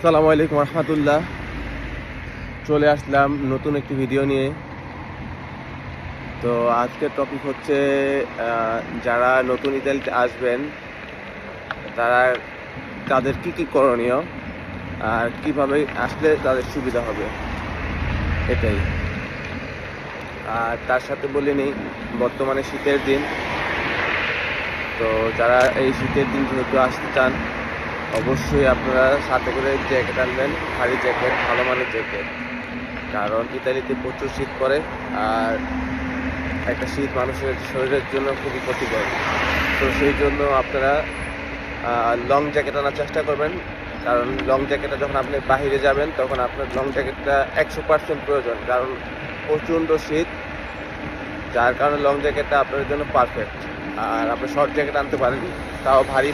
আসসালামু আলাইকুম রহমতুল্লাহ। চলে আসলাম নতুন একটি ভিডিও নিয়ে। তো আজকের টপিক হচ্ছে যারা নতুন ইতালিতে আসবেন তারা তাদের কি করণীয় আর কিভাবে আসলে তাদের সুবিধা হবে, এটাই। আর তার সাথে বলে নিই, বর্তমানে শীতের দিন। তো যারা এই শীতের দিন যেহেতু আসতে চান, অবশ্যই আপনারা সাথে করে জ্যাকেট আনবেন, ভারী জ্যাকেট, ভালো মানের জ্যাকেট। কারণ ইতালিতে প্রচুর শীত পড়ে, আর একটা শীত মানুষের শরীরের জন্য খুবই ক্ষতিকর। তো সেই জন্য আপনারা লং জ্যাকেট আনার চেষ্টা করবেন। কারণ লং জ্যাকেটটা যখন আপনি বাহিরে যাবেন তখন আপনার লং জ্যাকেটটা 100% প্রয়োজন, কারণ প্রচণ্ড শীত, যার কারণে লং জ্যাকেটটা আপনার জন্য পারফেক্ট। আর আপনি শর্ট জ্যাকেট আনতে পারেন, তাও ভারী